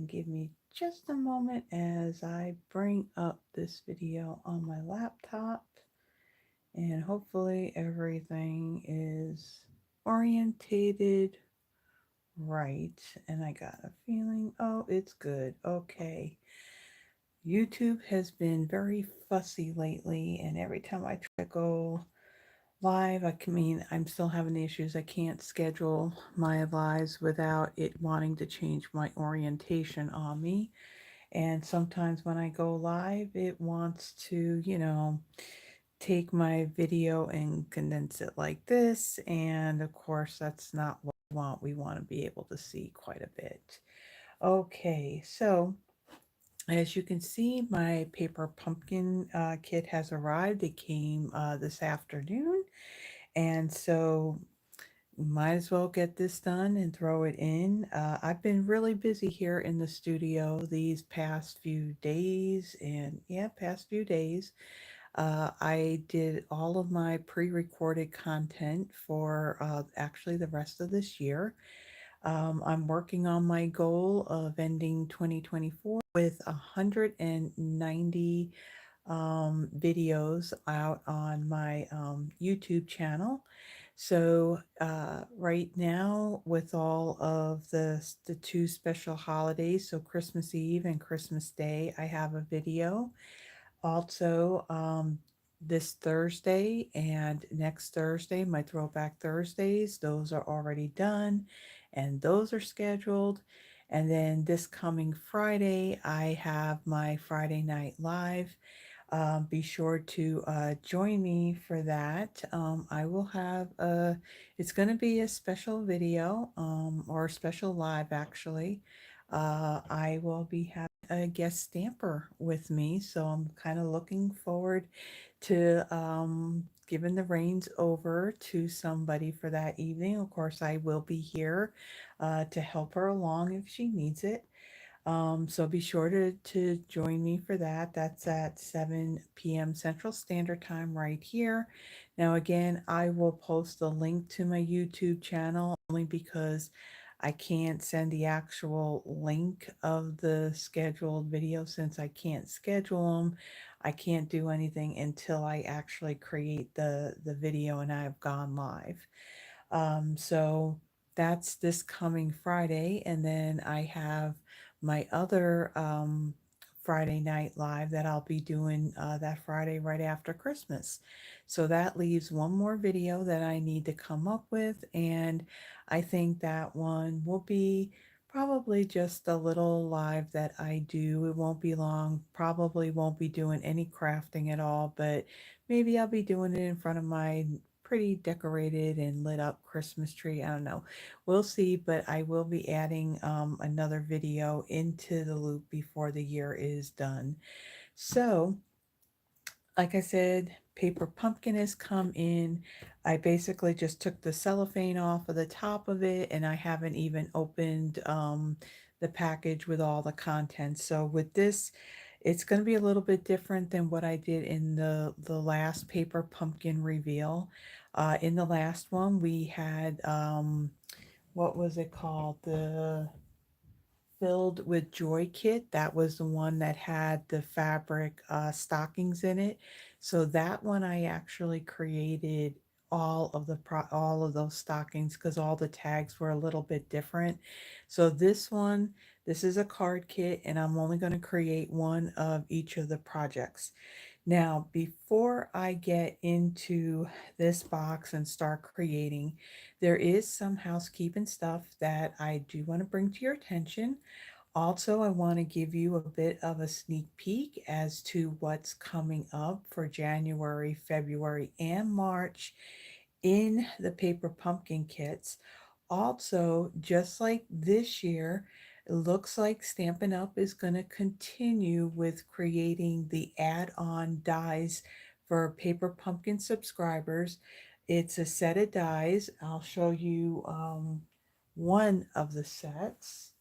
give me just a moment as I bring up this video on my laptop, and hopefully everything is orientated right. And I got a feeling, oh, it's good. Okay. YouTube has been very fussy lately, and every time I try to go live, I'm still having the issues. I can't schedule my lives without it wanting to change my orientation on me. And sometimes when I go live, it wants to, take my video and condense it like this. And of course, that's not what we want. We want to be able to see quite a bit. Okay, so as you can see, my paper pumpkin kit has arrived. It came this afternoon. And so might as well get this done and throw it in. I've been really busy here in the studio these past few days, and yeah, past few days. I did all of my pre-recorded content for actually the rest of this year. I'm working on my goal of ending 2024 with 190 videos out on my YouTube channel. So right now, with all of the two special holidays, so Christmas Eve and Christmas Day, I have a video. Also, this Thursday and next Thursday, my Throwback Thursdays, those are already done and those are scheduled. And then this coming Friday, I have my Friday Night Live. Be sure to join me for that. I will have it's going to be a special video or a special live actually. I will be having a guest stamper with me, so I'm kind of looking forward to giving the reins over to somebody for that evening. Of course, I will be here to help her along if she needs it. So be sure to join me for that. That's at 7 p.m. Central Standard Time right here. Now, again, I will post the link to my YouTube channel only because I can't send the actual link of the scheduled video since I can't schedule them. I can't do anything until I actually create the video and I've gone live. So that's this coming Friday. And then I have my other Friday Night Live that I'll be doing that Friday right after Christmas. So that leaves one more video that I need to come up with. And I think that one will be probably just a little live that I do. It won't be long, probably won't be doing any crafting at all, but maybe I'll be doing it in front of my pretty decorated and lit up Christmas tree. I don't know. We'll see, but I will be adding another video into the loop before the year is done. So, like I said, paper pumpkin has come in. I basically just took the cellophane off of the top of it, and I haven't even opened the package with all the contents. So with this, it's going to be a little bit different than what I did in the last paper pumpkin reveal. In the last one, we had, what was it called? The Filled with Joy kit. That was the one that had the fabric stockings in it. So that one I actually created all of those stockings because all the tags were a little bit different. So this one, this is a card kit, and I'm only going to create one of each of the projects. Now, before I get into this box and start creating, there is some housekeeping stuff that I do want to bring to your attention. Also, I want to give you a bit of a sneak peek as to what's coming up for January, February, and March in the paper pumpkin kits. Also, just like this year, it looks like Stampin' Up! Is going to continue with creating the add-on dies for paper pumpkin subscribers. It's a set of dies. I'll show you one of the sets.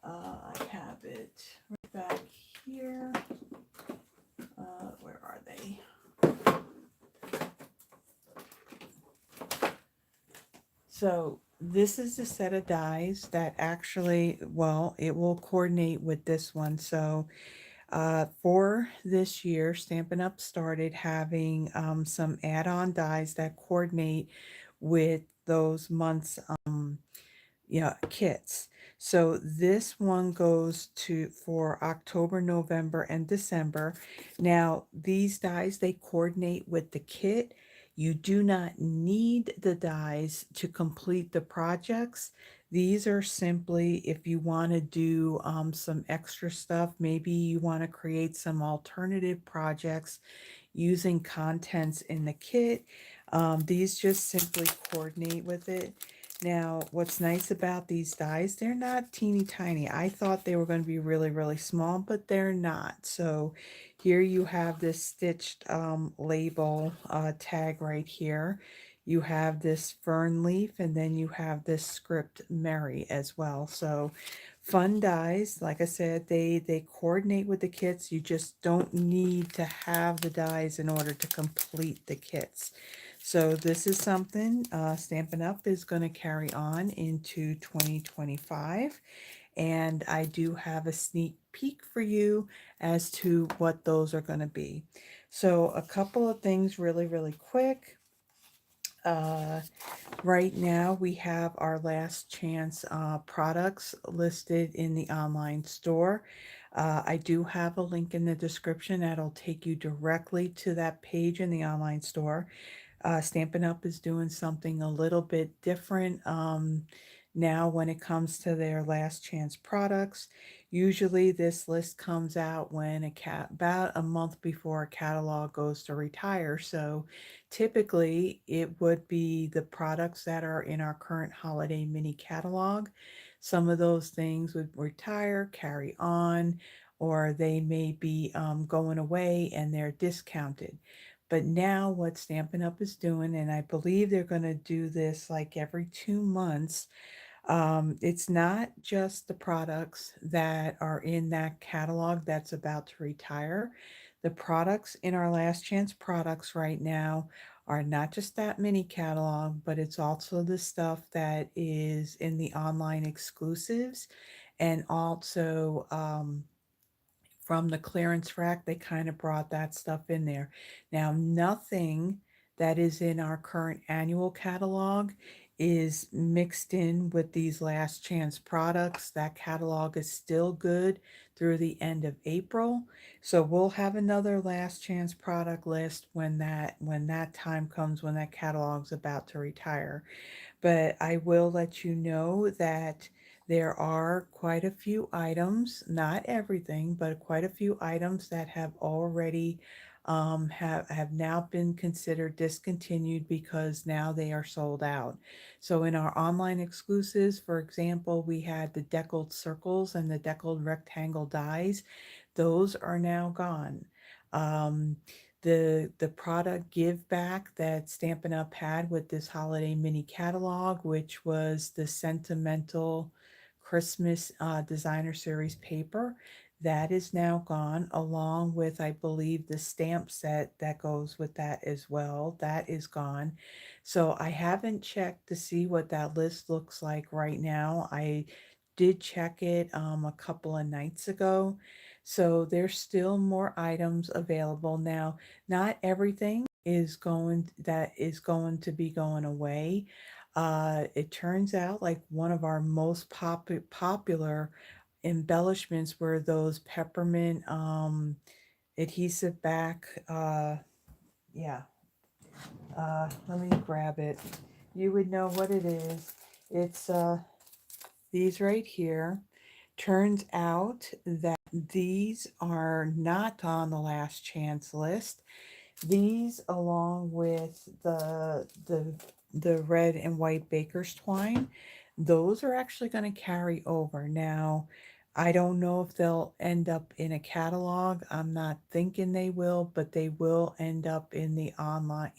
I have it right back here. Where are they? So this is the set of dies that actually, well, it will coordinate with this one. So for this year, Stampin' Up! Started having some add-on dies that coordinate with those months' yeah, kits. So this one goes to for October, November, and December. Now, these dies, they coordinate with the kit. You do not need the dies to complete the projects. These are simply if you want to do some extra stuff. Maybe you want to create some alternative projects using contents in the kit. These just simply coordinate with it. Now, what's nice about these dies, they're not teeny tiny. I thought they were going to be really, really small, but they're not. So here you have this stitched label tag right here. You have this fern leaf, and then you have this script Mary as well. So fun dies, like I said, they coordinate with the kits. You just don't need to have the dies in order to complete the kits. So this is something Stampin' Up! Is going to carry on into 2025. And I do have a sneak peek for you as to what those are going to be. So a couple of things really, really quick. Uh, Right now, we have our last chance products listed in the online store. I do have a link in the description that'll take you directly to that page in the online store. Stampin' Up! Is doing something a little bit different now when it comes to their last chance products. Usually, this list comes out when about a month before a catalog goes to retire. So, typically, it would be the products that are in our current holiday mini catalog. Some of those things would retire, carry on, or they may be going away and they're discounted. But now what Stampin' Up! Is doing, and I believe they're going to do this like every 2 months, it's not just the products that are in that catalog that's about to retire. The products in our last chance products right now are not just that mini catalog, but it's also the stuff that is in the online exclusives and also from the clearance rack, they kind of brought that stuff in there. Now, nothing that is in our current annual catalog is mixed in with these last chance products. That catalog is still good through the end of April. So we'll have another last chance product list when that time comes when that catalog's about to retire. But I will let you know that there are quite a few items, not everything, but quite a few items that have already have now been considered discontinued because now they are sold out. So in our online exclusives, for example, we had the deckled circles and the deckled rectangle dies. Those are now gone. Um, the product give back that Stampin' Up! Had with this holiday mini catalog, which was the sentimental Christmas designer series paper, that is now gone, along with, I believe, the stamp set that goes with that as well. That is gone. So I haven't checked to see what that list looks like right now. I did check it a couple of nights ago. So there's still more items available now. Not everything is going to be going away. It turns out like one of our most popular embellishments were those peppermint adhesive back. Yeah, let me grab it. You would know what it is. It's these right here. Turns out that these are not on the last chance list. These, along with the red and white baker's twine, those are actually going to carry over. Now, I don't know if they'll end up in a catalog. I'm not thinking they will, but they will end up in the online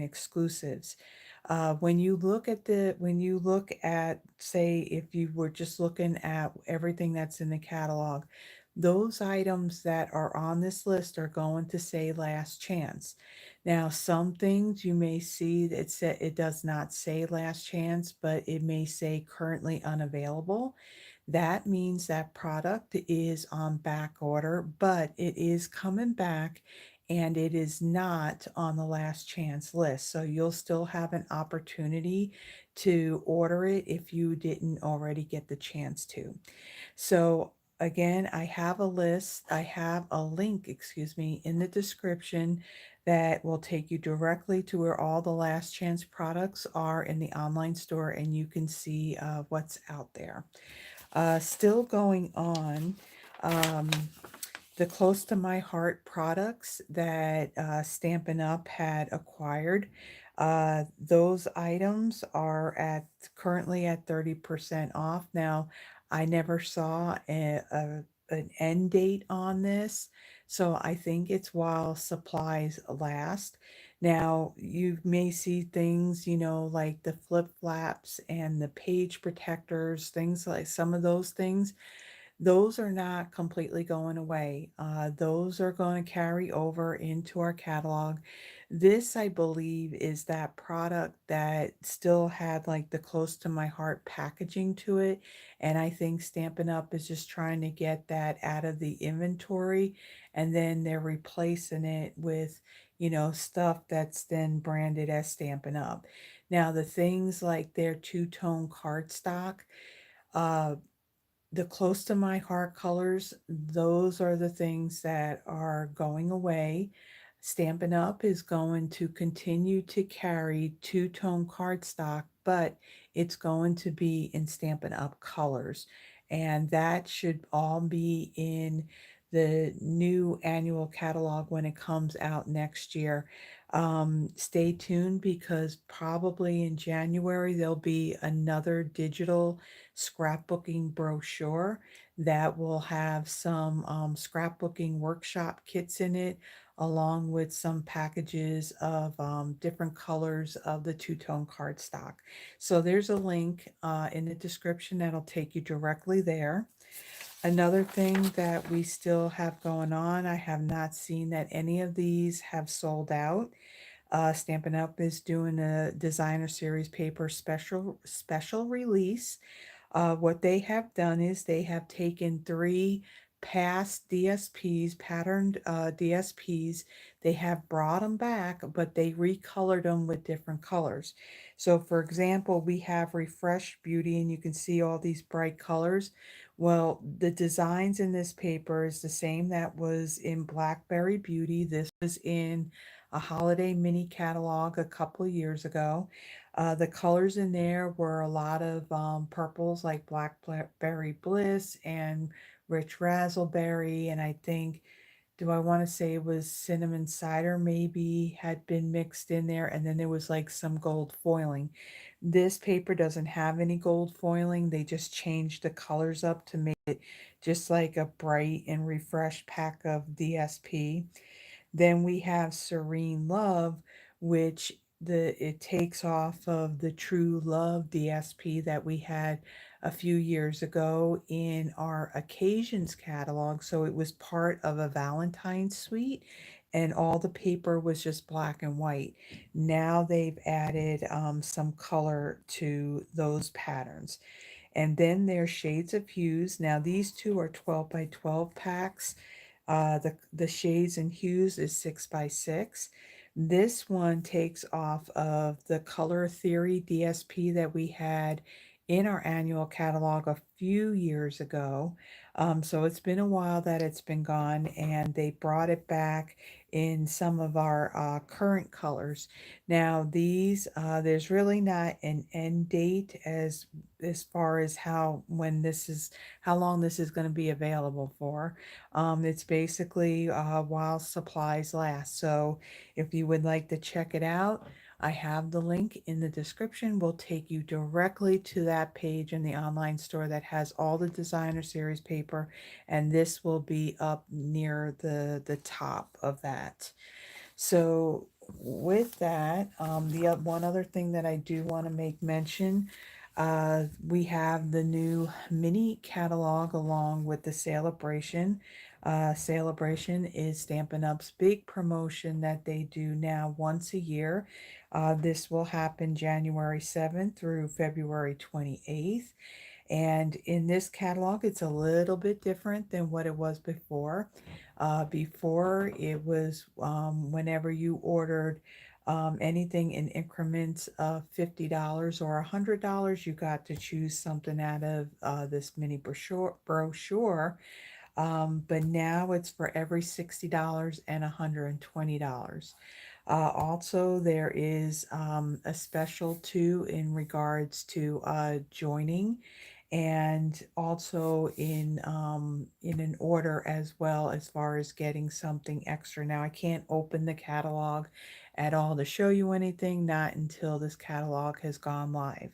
exclusives. When you look at, say, if you were just looking at everything that's in the catalog, those items that are on this list are going to say last chance. Now, some things you may see that it does not say last chance, but it may say currently unavailable. That means that product is on back order, but it is coming back and it is not on the last chance list. So you'll still have an opportunity to order it if you didn't already get the chance to. So again, I have a link, excuse me, in the description that will take you directly to where all the last chance products are in the online store and you can see what's out there. Still going on, um, the close to my heart products that Stampin' Up! Had acquired. Those items are at currently at 30% off. Now, I never saw an end date on this, so I think it's while supplies last. Now, you may see things, like the flip flaps and the page protectors, things like some of those things, those are not completely going away. Those are going to carry over into our catalog. This, I believe, is that product that still had like the close to my heart packaging to it. And I think Stampin' Up! Is just trying to get that out of the inventory. And then they're replacing it with, stuff that's then branded as Stampin' Up! Now, the things like their two-tone cardstock, uh, the close to my heart colors, those are the things that are going away. Stampin' Up! Is going to continue to carry two-tone cardstock, but it's going to be in Stampin' Up! Colors. And that should all be in the new annual catalog when it comes out next year. Stay tuned because probably in January there'll be another digital scrapbooking brochure that will have some scrapbooking workshop kits in it, along with some packages of different colors of the two-tone cardstock. So there's a link in the description that'll take you directly there. Another thing that we still have going on, I have not seen that any of these have sold out. Stampin' Up! Is doing a designer series paper special release. What they have done is they have taken three past DSPs, patterned DSPs. They have brought them back, but they recolored them with different colors. So, for example, we have Refresh Beauty, and you can see all these bright colors. Well, the designs in this paper is the same that was in Blackberry Beauty. This was in a holiday mini catalog a couple of years ago. The colors in there were a lot of purples like Blackberry Bliss and Rich Razzleberry, and I think, do I want to say it was cinnamon cider maybe had been mixed in there, and then there was like some gold foiling. This paper doesn't have any gold foiling. They just changed the colors up to make it just like a bright and refreshed pack of DSP. Then we have Serene Love, which it takes off of the True Love DSP that we had a few years ago in our occasions catalog. So it was part of a Valentine's suite and all the paper was just black and white. Now they've added some color to those patterns. And then there's Shades of Hues. Now these two are 12 by 12 packs. The shades and hues is 6 by 6. This one takes off of the Color Theory DSP that we had in our annual catalog a few years ago. So it's been a while that it's been gone, and they brought it back in some of our current colors. Now there's really not an end date as far as how long this is going to be available for. It's basically while supplies last. So if you would like to check it out, I have the link in the description. Will take you directly to that page in the online store that has all the designer series paper, and this will be up near the top of that. So with that, one other thing that I do want to make mention, We have the new mini catalog along with the Celebration. Celebration is Stampin' Up's big promotion that they do now once a year. This will happen January 7th through February 28th. And in this catalog, it's a little bit different than what it was before. Before, it was whenever you ordered anything in increments of $50 or $100, you got to choose something out of this mini brochure. But now it's for every $60 and $120. Also, there is a special too in regards to joining, and also in an order as well, as far as getting something extra. Now, I can't open the catalog at all to show you anything, not until this catalog has gone live.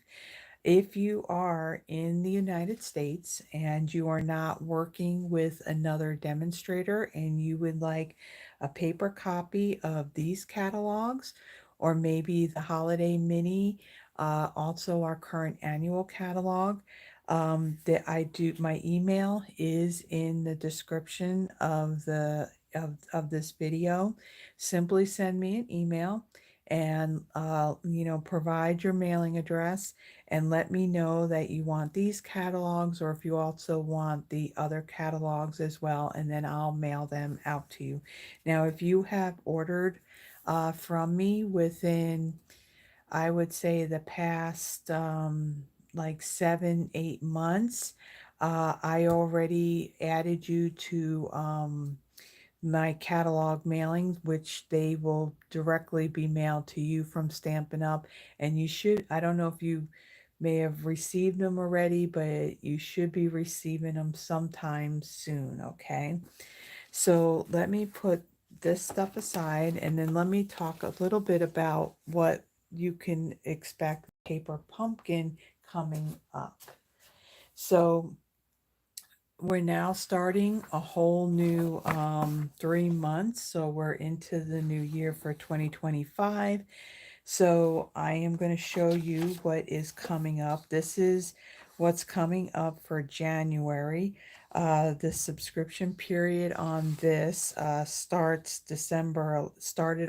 If you are in the United States and you are not working with another demonstrator and you would like a paper copy of these catalogs, or maybe the Holiday Mini, also our current annual catalog, that I do, my email is in the description of of this video. Simply send me an email and provide your mailing address and let me know that you want these catalogs, or if you also want the other catalogs as well, and then I'll mail them out to you. Now, if you have ordered from me within, I would say, the past like 7, 8 months, I already added you to my catalog mailings, which they will directly be mailed to you from Stampin' Up. And you should, I don't know if you may have received them already, but you should be receiving them sometime soon, okay? So let me put this stuff aside, and then let me talk a little bit about what you can expect Paper Pumpkin coming up. So we're now starting a whole new 3 months. So we're into the new year for 2025. So I am going to show you what is coming up. This is what's coming up for January. The subscription period on this started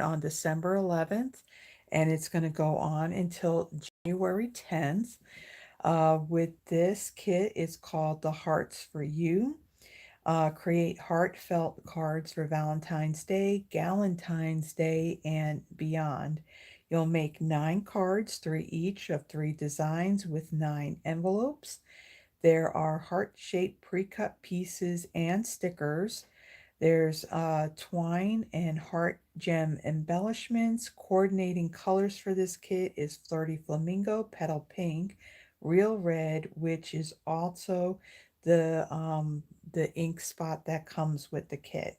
on December 11th, and it's going to go on until January 10th. With this kit, it's called the Hearts for You. Create heartfelt cards for Valentine's Day, Galentine's Day, and beyond. You'll make 9 cards, 3 each of 3 designs with 9 envelopes. There are heart-shaped pre-cut pieces and stickers. There's twine and heart gem embellishments. Coordinating colors for this kit is Flirty Flamingo, Petal Pink, Real Red, which is also the ink spot that comes with the kit.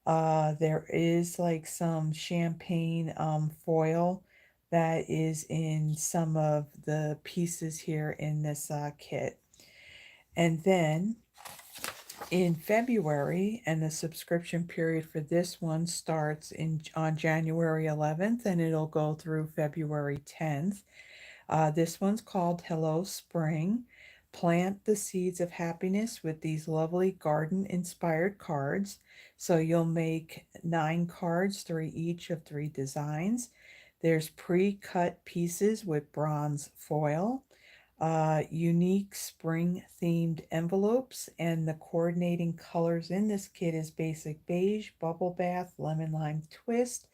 There is like some champagne foil that is in some of the pieces here in this kit. And then in February, and the subscription period for this one starts on January 11th, and it'll go through February 10th. This one's called Hello Spring. Plant the seeds of happiness with these lovely garden-inspired cards. So you'll make 9 cards, 3 each of 3 designs. There's pre-cut pieces with bronze foil, unique spring-themed envelopes, and the coordinating colors in this kit is Basic Beige, Bubble Bath, Lemon Lime Twist,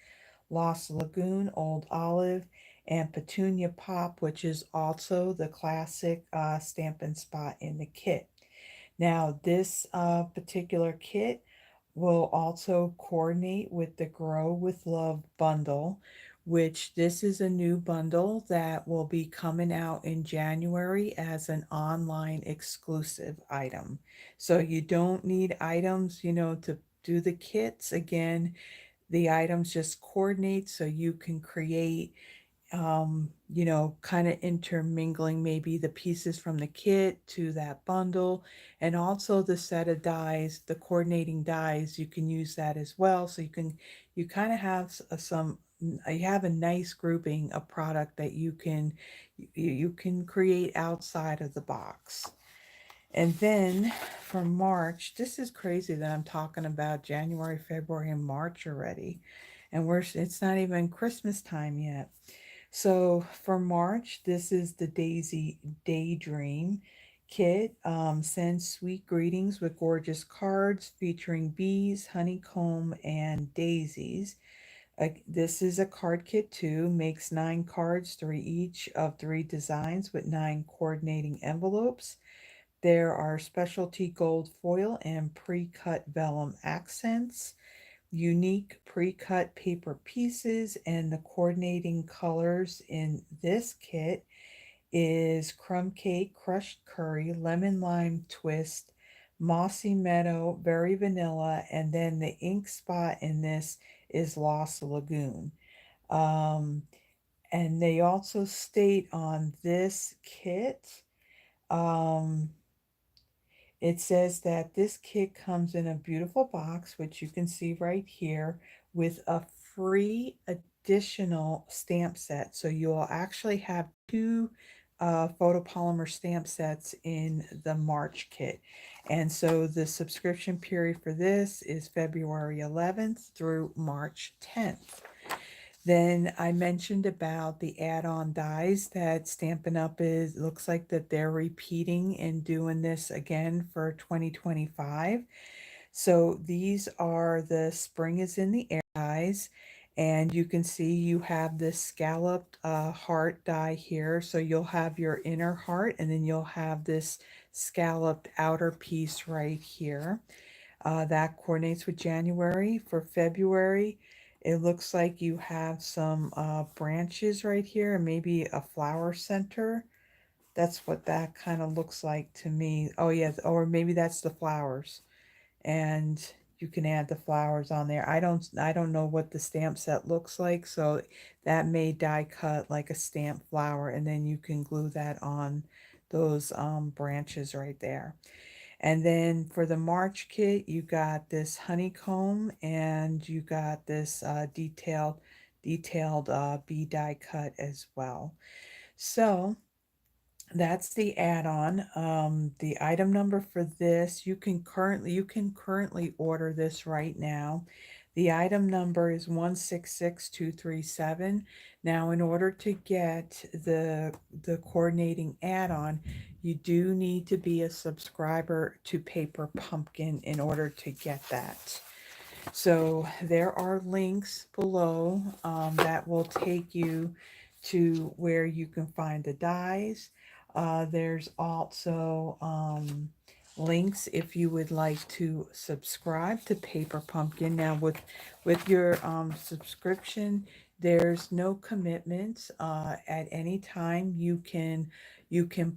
Lost Lagoon, Old Olive, and Petunia Pop, which is also the classic Stampin' Spot in the kit. Now, this particular kit will also coordinate with the Grow with Love bundle, which this is a new bundle that will be coming out in January as an online exclusive item. So you don't need items, to do the kits. Again, the items just coordinate so you can create kind of intermingling maybe the pieces from the kit to that bundle, and also the set of dies, the coordinating dies, you can use that as well. So you kind of have some you have a nice grouping of product that you can create outside of the box. And then for March, this is crazy that I'm talking about January, February, and March already. And it's not even Christmas time yet. So for March, this is the Daisy Daydream kit. Send sweet greetings with gorgeous cards featuring bees, honeycomb, and daisies. This is a card kit too. Makes 9 cards, three each of 3 designs with 9 coordinating envelopes. There are specialty gold foil and pre-cut vellum accents, unique pre-cut paper pieces, and the coordinating colors in this kit is crumb cake, crushed curry, lemon lime twist, mossy meadow, berry vanilla, and then the ink spot in this is Lost Lagoon. Um, and they also state on this kit, um, it says that this kit comes in a beautiful box, which you can see right here, with a free additional stamp set. So you'll actually have 2 photopolymer stamp sets in the March kit. And so the subscription period for this is February 11th through March 10th. Then I mentioned about the add-on dies that Stampin' Up! Is looks like that they're repeating and doing this again for 2025. So these are the Spring is in the Air dies, and you can see you have this scalloped heart die here. So you'll have your inner heart, and then you'll have this scalloped outer piece right here. That coordinates with January. For February, it looks like you have some branches right here and maybe a flower center. That's what that kind of looks like to me. Oh, yeah, or maybe that's the flowers. And you can add the flowers on there. I don't know what the stamp set looks like, so that may die cut like a stamp flower, and then you can glue that on those branches right there. And then for the March kit, you got this honeycomb and you got this detailed bee die cut as well. So that's the add-on. The item number for this, you can currently order this right now. The item number is 166237. Now, in order to get the coordinating add-on, you do need to be a subscriber to Paper Pumpkin in order to get that. So there are links below that will take you to where you can find the dies. There's also links if you would like to subscribe to Paper Pumpkin. Now with your subscription, there's no commitments. At any time you can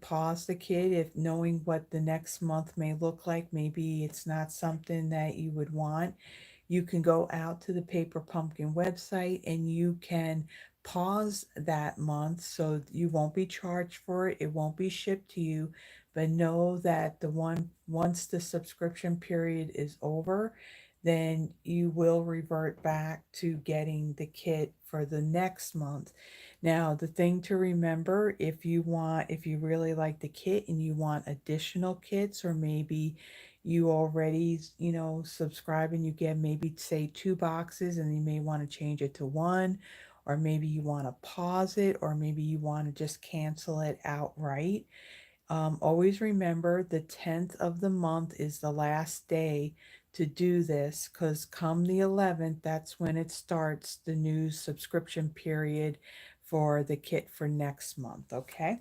pause the kit if knowing what the next month may look like. Maybe it's not something that you would want. You can go out to the Paper Pumpkin website and you can pause that month so you won't be charged for it. It won't be shipped to you, but know that once the subscription period is over, then you will revert back to getting the kit for the next month. Now, the thing to remember, if you really like the kit and you want additional kits, or maybe you already, subscribe and you get maybe say 2 boxes and you may want to change it to one, or maybe you want to pause it, or maybe you want to just cancel it outright. Always remember the 10th of the month is the last day to do this, because come the 11th, that's when it starts the new subscription period for the kit for next month, okay?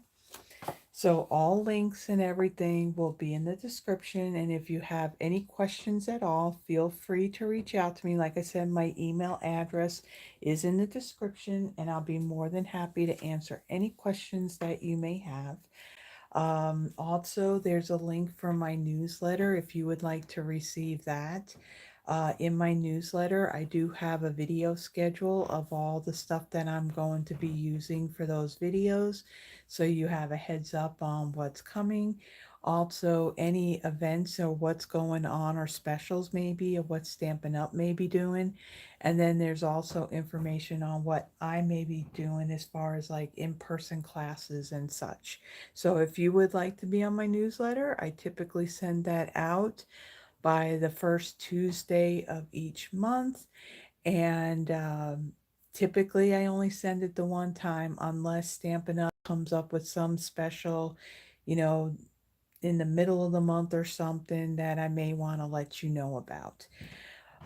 So all links and everything will be in the description. And if you have any questions at all, feel free to reach out to me. Like I said, my email address is in the description, and I'll be more than happy to answer any questions that you may have. Also, there's a link for my newsletter if you would like to receive that. In my newsletter, I do have a video schedule of all the stuff that I'm going to be using for those videos, so you have a heads up on what's coming. Also any events or what's going on or specials maybe or what Stampin' Up! May be doing. And then there's also information on what I may be doing as far as like in-person classes and such. So if you would like to be on my newsletter, I typically send that out by the first Tuesday of each month. And typically I only send it the one time unless Stampin' Up! Comes up with some special, you know, in the middle of the month or something that I may want to let you know about.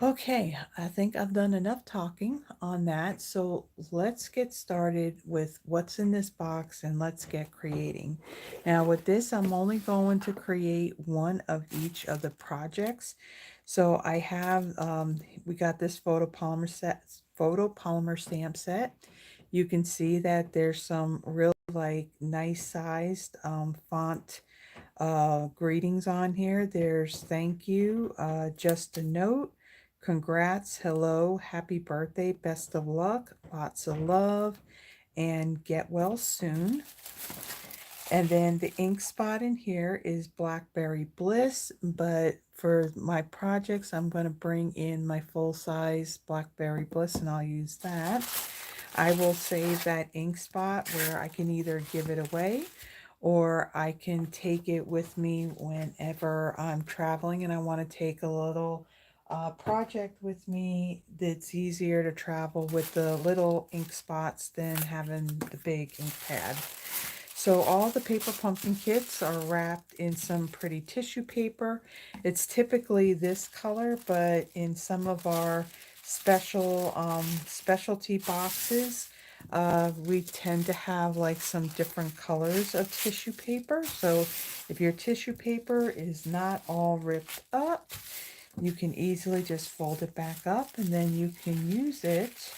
Okay, I think I've done enough talking on that. So let's get started with what's in this box and let's get creating. Now with this, I'm only going to create one of each of the projects. So I have, we got this photopolymer stamp set. You can see that there's some real like nice sized font greetings on here. There's thank you, just a note, congrats, hello, happy birthday, best of luck, lots of love, and get well soon. And then the ink spot in here is Blackberry Bliss, but for my projects, I'm going to bring in my full-size Blackberry Bliss, and I'll use that. I will save that ink spot where I can either give it away or I can take it with me whenever I'm traveling and I want to take a little project with me that's easier to travel with the little ink spots than having the big ink pad. So all the paper pumpkin kits are wrapped in some pretty tissue paper. It's typically this color, but in some of our specialty boxes, we tend to have like some different colors of tissue paper. So if your tissue paper is not all ripped up, you can easily just fold it back up and then you can use it.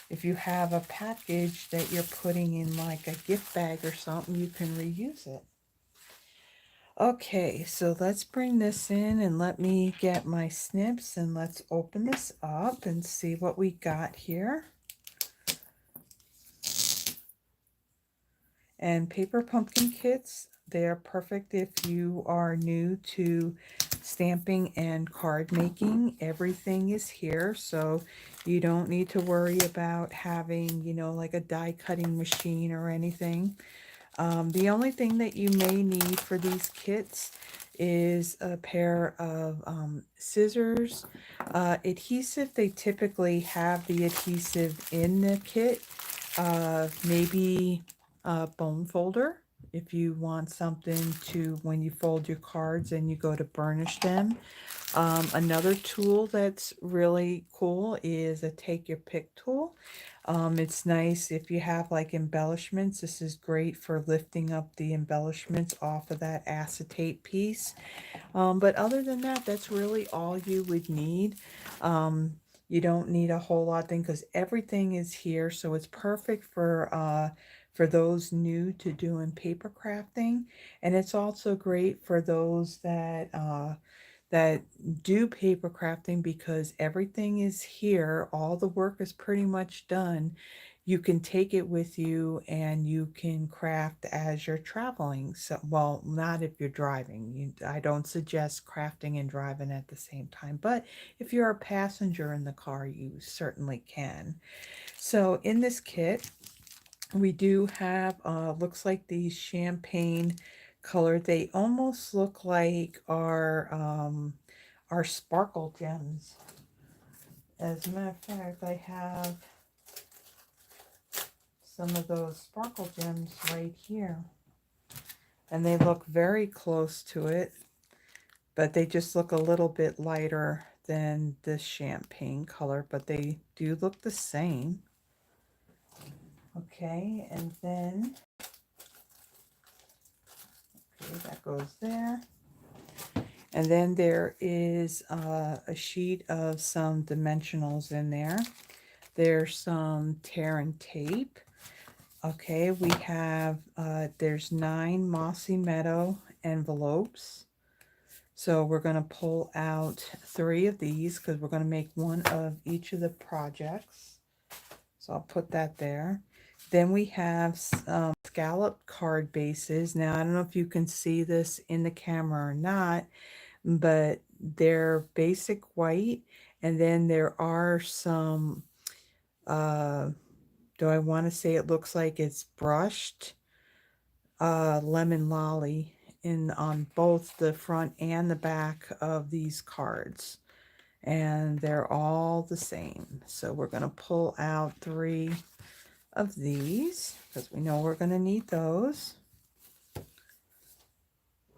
If you have a package that you're putting in like a gift bag or something, you can reuse it. Okay, so let's bring this in and let me get my snips and let's open this up and see what we got here. And paper pumpkin kits, they're perfect if you are new to stamping and card making. Everything is here, so you don't need to worry about having, you know, like a die cutting machine or anything. The only thing that you may need for these kits is a pair of scissors. Adhesive, they typically have the adhesive in the kit. Maybe a bone folder if you want something to, when you fold your cards and you go to burnish them. Another tool that's really cool is a take your pick tool. It's nice if you have like embellishments. This is great for lifting up the embellishments off of that acetate piece. But other than that, that's really all you would need. You don't need a whole lot thing because everything is here. So it's perfect for those new to doing paper crafting. And it's also great for those that do paper crafting because everything is here. All the work is pretty much done. You can take it with you and you can craft as you're traveling. So, well, not if you're driving. I don't suggest crafting and driving at the same time, but if you're a passenger in the car, you certainly can. So in this kit, we do have, looks like these champagne color. They almost look like our sparkle gems. As a matter of fact, I have some of those sparkle gems right here. And they look very close to it, but they just look a little bit lighter than this champagne color, but they do look the same. Okay, and then, okay, that goes there. And then there is a sheet of some dimensionals in there. There's some tear and tape. Okay, we have, there's 9 Mossy Meadow envelopes. So we're going to pull out 3 of these because we're going to make one of each of the projects. So I'll put that there. Then we have some scalloped card bases. Now, I don't know if you can see this in the camera or not, but they're basic white. And then there are some, do I want to say it looks like it's brushed lemon lolly in on both the front and the back of these cards. And they're all the same. So we're going to pull out 3 of these because we know we're going to need those.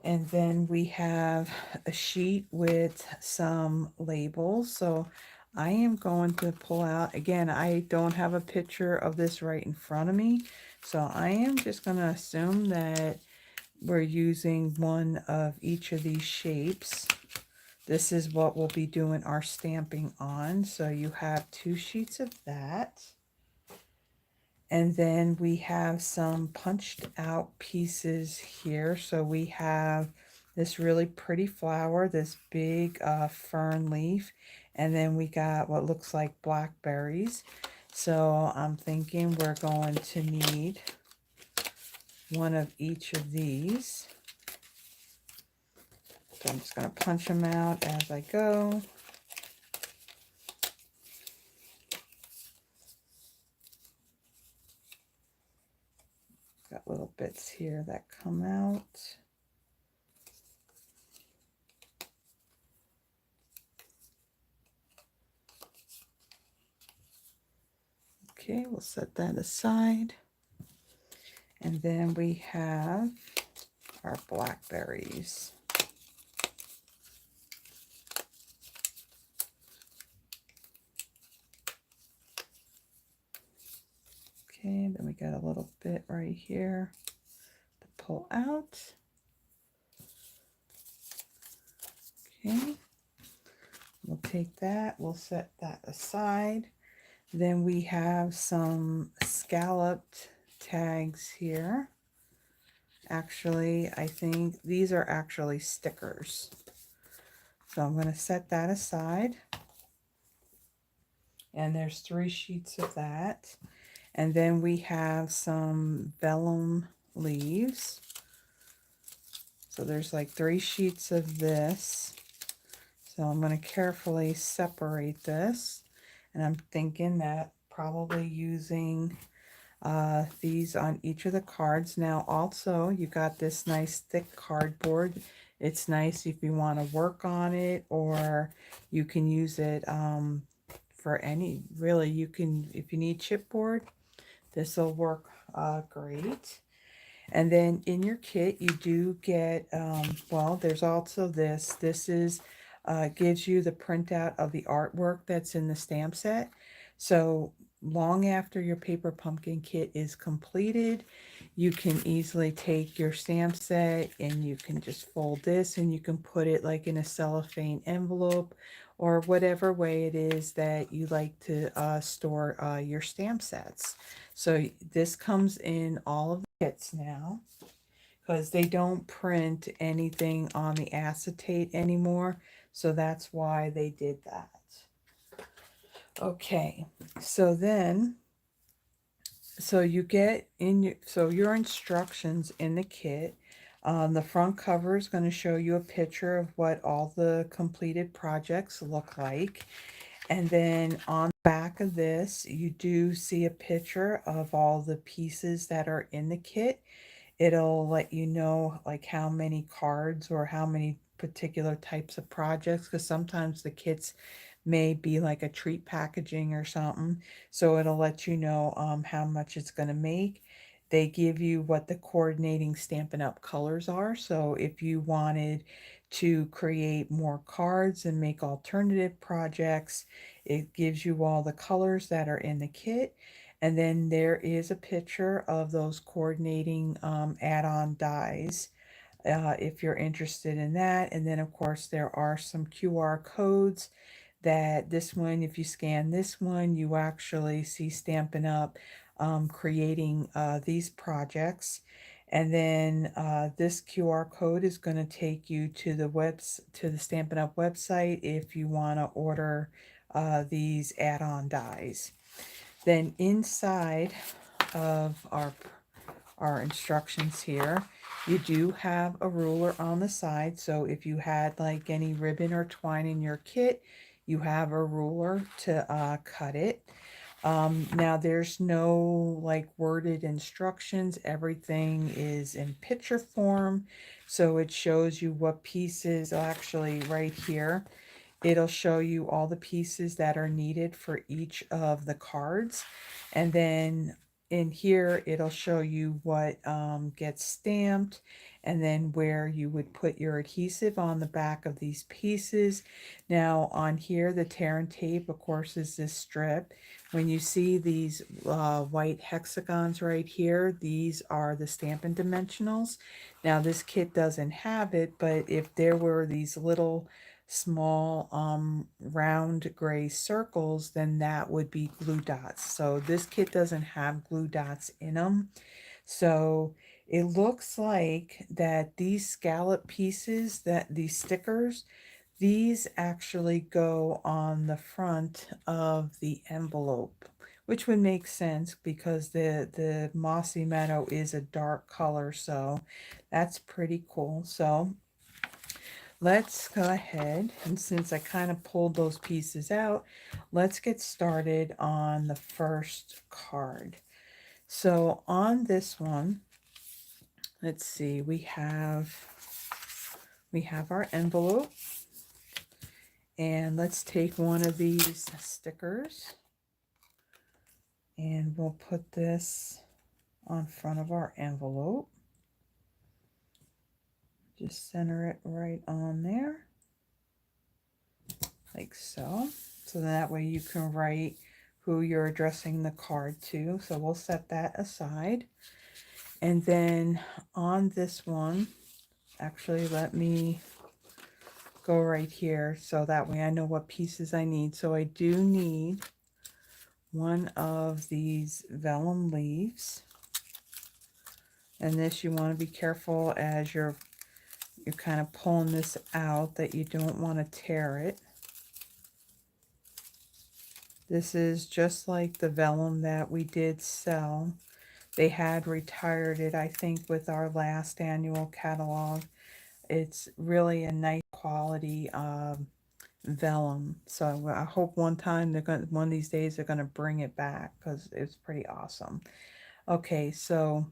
And then we have a sheet with some labels. So I am going to pull out, again, I don't have a picture of this right in front of me. So I am just going to assume that we're using one of each of these shapes. This is what we'll be doing our stamping on. So you have 2 sheets of that. And then we have some punched out pieces here. So we have this really pretty flower, this big fern leaf, and then we got what looks like blackberries. So I'm thinking we're going to need one of each of these. So I'm just going to punch them out as I go. Got little bits here that come out. Okay, we'll set that aside. And then we have our blackberries. Okay, then we got a little bit right here to pull out. Okay, we'll take that, we'll set that aside. Then we have some scalloped tags here. Actually, I think these are actually stickers. So I'm going to set that aside. And there's 3 sheets of that. And then we have some vellum leaves. So there's like 3 sheets of this. So I'm going to carefully separate this. And I'm thinking that probably using these on each of the cards. Now also you got this nice thick cardboard. It's nice if you want to work on it, or you can use it for any, really, you can, if you need chipboard, this will work great. And then in your kit you do get, well, there's also this. This is gives you the printout of the artwork that's in the stamp set. So long after your paper pumpkin kit is completed, you can easily take your stamp set and you can just fold this and you can put it like in a cellophane envelope or whatever way it is that you like to store your stamp sets. So this comes in all of the kits now because they don't print anything on the acetate anymore. So that's why they did that. Okay, so then, so you get in your instructions in the kit. The front cover is going to show you a picture of what all the completed projects look like. And then on the back of this, you do see a picture of all the pieces that are in the kit. It'll let you know like how many cards or how many particular types of projects, because sometimes the kits may be like a treat packaging or something. So it'll let you know how much it's going to make. They give you what the coordinating Stampin' Up! Colors are. So if you wanted to create more cards and make alternative projects, it gives you all the colors that are in the kit. And then there is a picture of those coordinating add-on dies if you're interested in that. And then, of course, there are some QR codes that this one, if you scan this one, you actually see Stampin' Up! Creating these projects. And then this QR code is going to take you to the Stampin' Up! Website if you want to order these add-on dies. Then inside of our instructions here. You do have a ruler on the side, so if you had like any ribbon or twine in your kit, you have a ruler to cut it. Now there's no like worded instructions. Everything is in picture form. So it shows you what pieces, actually right here, it'll show you all the pieces that are needed for each of the cards. And then in here, it'll show you what gets stamped, and then where you would put your adhesive on the back of these pieces. Now on here, the tear and tape, of course, is this strip. When you see these white hexagons right here, these are the Stampin' Dimensionals. Now this kit doesn't have it, but if there were these little small round gray circles, then that would be glue dots. So this kit doesn't have glue dots in them. So it looks like that these scallop pieces, that these stickers, these actually go on the front of the envelope, which would make sense because the Mossy Meadow is a dark color, so that's pretty cool. So let's go ahead, and since I kind of pulled those pieces out, let's get started on the first card. So on this one, let's see, we have our envelope, and let's take one of these stickers and we'll put this on front of our envelope. Just center it right on there, like so. So that way you can write who you're addressing the card to. So we'll set that aside. And then on this one, actually let me go right here so that way I know what pieces I need. So I do need one of these vellum leaves. And this, you want to be careful as you're kind of pulling this out that you don't want to tear it. This is just like the vellum that we did sell. They had retired it, I think, with our last annual catalog. It's really a nice quality vellum. So I hope one of these days they're gonna bring it back because it's pretty awesome. Okay, so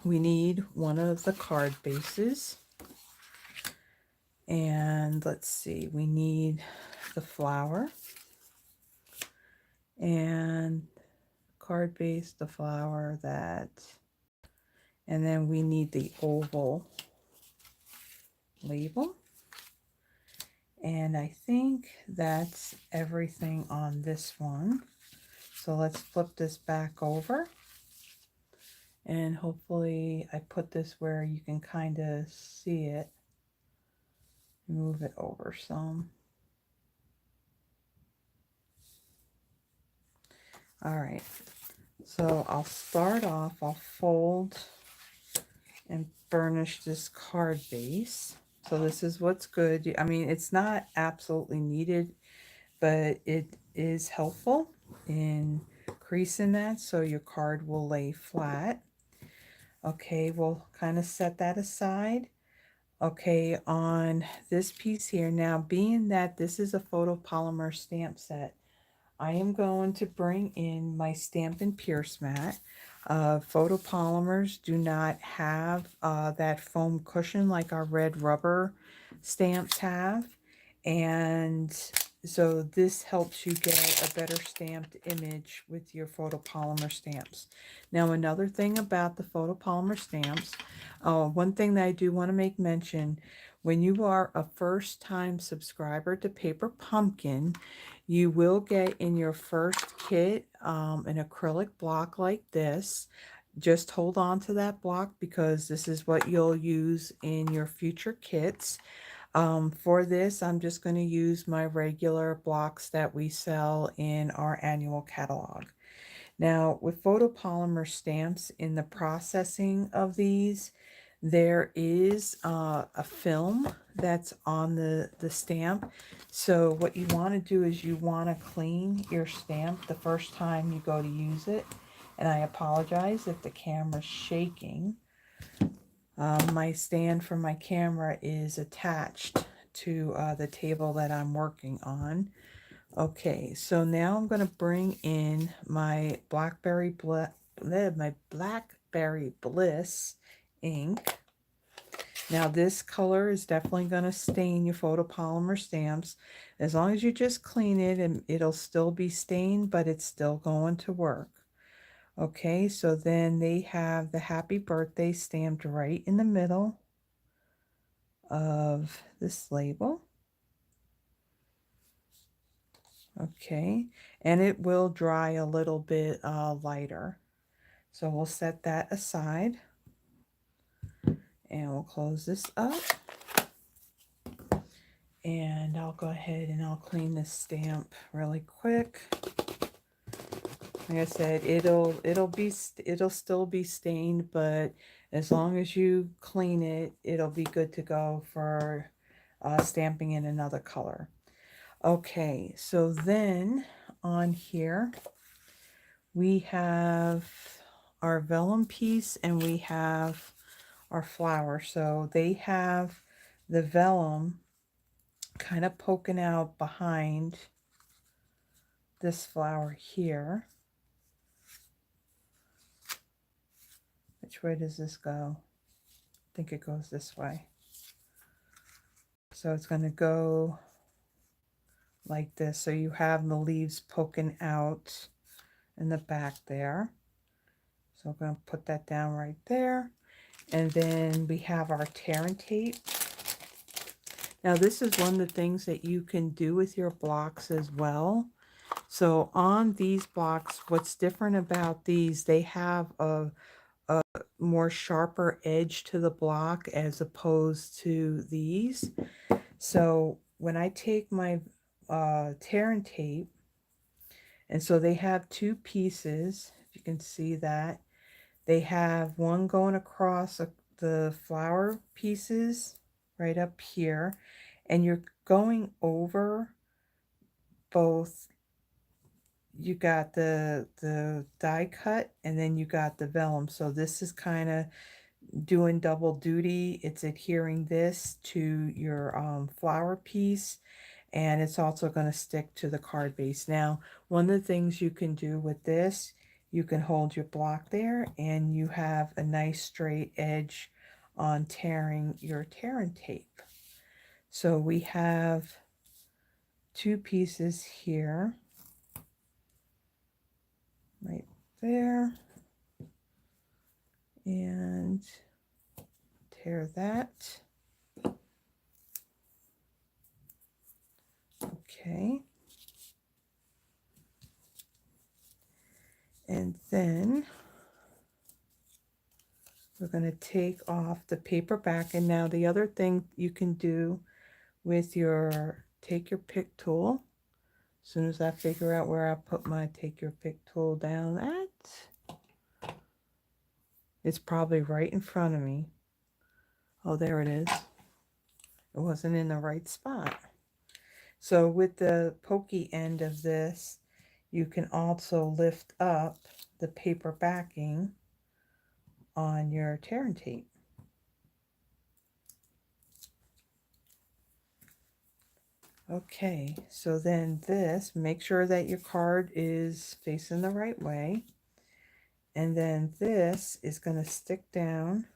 we need one of the card bases. And let's see, we need the flower and card base, the flower, that, and then we need the oval label. And I think that's everything on this one. So let's flip this back over. And hopefully I put this where you can kind of see it. Move it over some. All right. So I'll start off, I'll fold and burnish this card base. So this is what's good. I mean, it's not absolutely needed, but it is helpful in creasing that so your card will lay flat. Okay, we'll kind of set that aside. Okay, on this piece here, now being that this is a photopolymer stamp set, I am going to bring in my Stampin' Pierce mat. Photopolymers do not have that foam cushion like our red rubber stamps have, and so this helps you get a better stamped image with your photopolymer stamps. Now another thing about the photopolymer stamps, one thing that I do want to make mention, when you are a first-time subscriber to Paper Pumpkin, you will get in your first kit an acrylic block like this. Just hold on to that block because this is what you'll use in your future kits. For this, I'm just going to use my regular blocks that we sell in our annual catalog. Now, with photopolymer stamps, in the processing of these, there is a film that's on the stamp. So what you want to do is you want to clean your stamp the first time you go to use it. And I apologize if the camera's shaking. My stand for my camera is attached to the table that I'm working on. Okay, so now I'm going to bring in my Blackberry Bliss ink. Now this color is definitely going to stain your photopolymer stamps. As long as you just clean it, and it'll still be stained, but it's still going to work. Okay, so then they have the happy birthday stamped right in the middle of this label. Okay, and it will dry a little bit lighter. So we'll set that aside. And we'll close this up. And I'll go ahead and I'll clean this stamp really quick. Like I said, it'll still be stained, but as long as you clean it, it'll be good to go for stamping in another color. Okay, so then on here we have our vellum piece and we have our flower. So they have the vellum kind of poking out behind this flower here. Which way does this go? I think it goes this way. So it's going to go like this. So you have the leaves poking out in the back there. So I'm going to put that down right there. And then we have our tear and tape. Now this is one of the things that you can do with your blocks as well. So on these blocks, what's different about these, they have a more sharper edge to the block as opposed to these. So when I take my tear and tape, and so they have two pieces, if you can see that. They have one going across the flower pieces right up here, and you're going over both. You got the die cut, and then you got the vellum. So this is kind of doing double duty. It's adhering this to your flower piece, and it's also going to stick to the card base. Now, one of the things you can do with this, you can hold your block there and you have a nice straight edge on tearing your tear and tape. So we have two pieces here, right there, and tear that. Okay. And then we're going to take off the paper back. And now the other thing you can do with your take your pick tool, as soon as I figure out where I put my take your pick tool down at, it's probably right in front of me. Oh, there it is. It wasn't in the right spot. So with the pokey end of this, you can also lift up the paper backing on your tear and tape. Okay, so then this, make sure that your card is facing the right way. And then this is going to stick down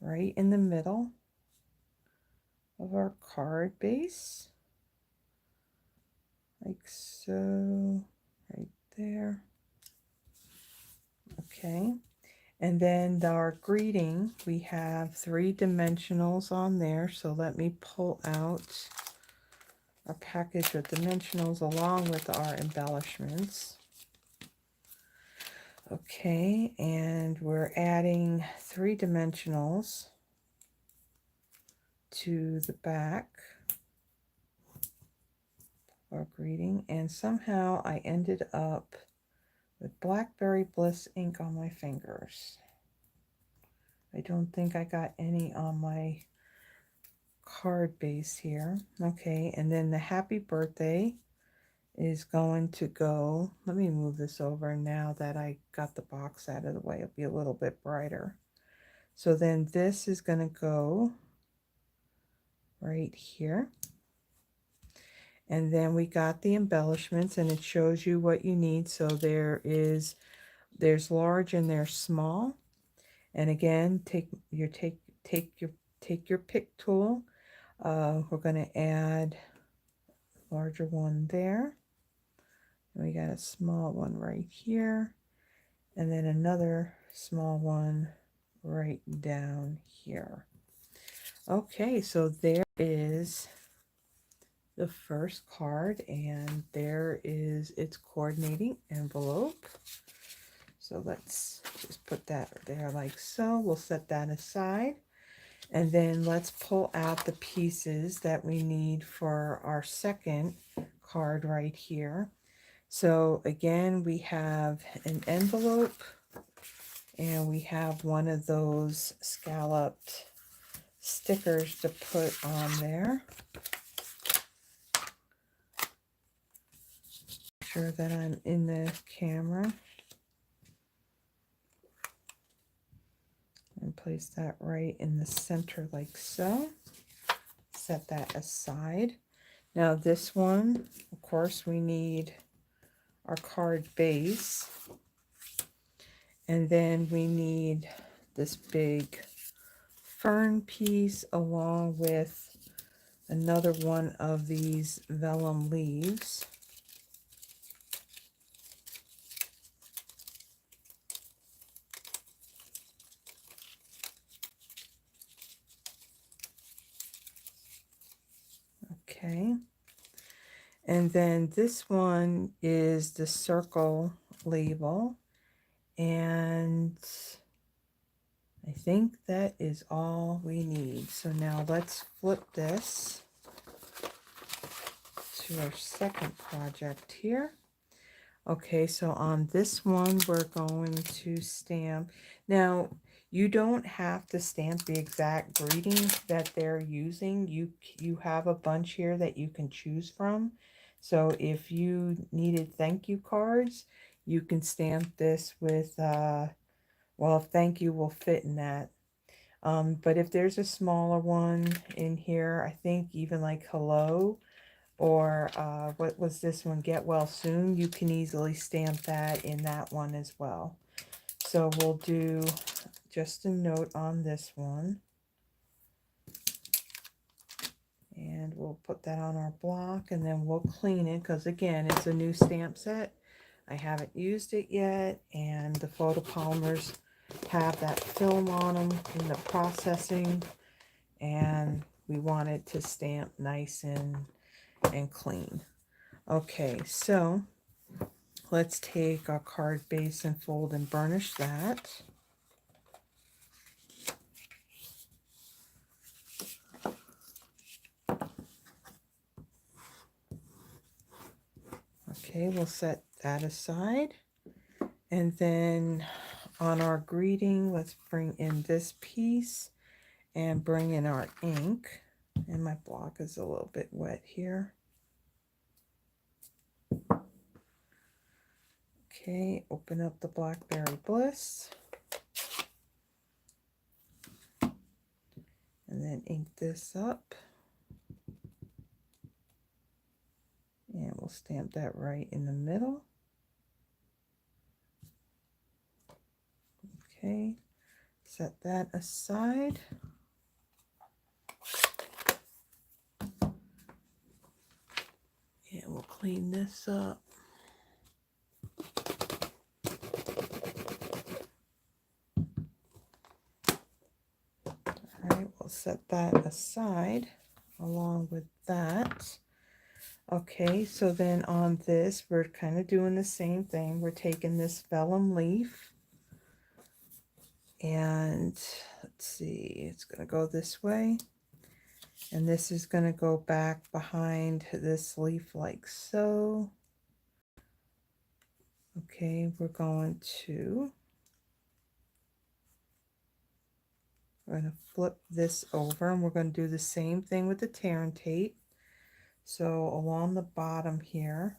right in the middle of our card base. Like so, right there. Okay, and then our greeting, we have 3 dimensionals on there. So let me pull out our package of dimensionals along with our embellishments. Okay, and we're adding 3 dimensionals to the back of our greeting, and somehow I ended up with Blackberry Bliss ink on my fingers. I don't think I got any on my card base here. Okay, and then the happy birthday is going to go, let me move this over now that I got the box out of the way, it'll be a little bit brighter. So then this is going to go right here. And then we got the embellishments, and it shows you what you need. So there's large and there's small. And again, take your pick tool. We're going to add a larger one there. And we got a small one right here, and then another small one right down here. Okay, so there is the first card, and there is its coordinating envelope. So let's just put that there like so. We'll set that aside. And then let's pull out the pieces that we need for our second card right here. So again, we have an envelope, and we have one of those scalloped stickers to put on there. Make sure that I'm in the camera. And place that right in the center like so. Set that aside. Now this one, of course, we need our card base. And then we need this big fern piece along with another one of these vellum leaves. Okay. And then this one is the circle label. And I think that is all we need. So now let's flip this to our second project here. Okay, so on this one, we're going to stamp. Now, you don't have to stamp the exact greeting that they're using. You have a bunch here that you can choose from. So if you needed thank you cards, you can stamp this with, well, thank you will fit in that. But if there's a smaller one in here, I think even like hello, or what was this one, get well soon, you can easily stamp that in that one as well. So we'll do just a note on this one, and we'll put that on our block, and then we'll clean it because again, it's a new stamp set. I haven't used it yet, and the photopolymers have that film on them in the processing, and we want it to stamp nice and clean. Okay, so let's take our card base and fold and burnish that. Okay, we'll set that aside. And then on our greeting, let's bring in this piece and bring in our ink. And my block is a little bit wet here. Okay, open up the Blackberry Bliss. And then ink this up. And we'll stamp that right in the middle. Okay, set that aside. And we'll clean this up. All right, we'll set that aside along with that. Okay, so then on this, we're kind of doing the same thing. We're taking this vellum leaf, and let's see, it's going to go this way. And this is going to go back behind this leaf like so. Okay, we're going to flip this over, and we're going to do the same thing with the tear and tape. So along the bottom here,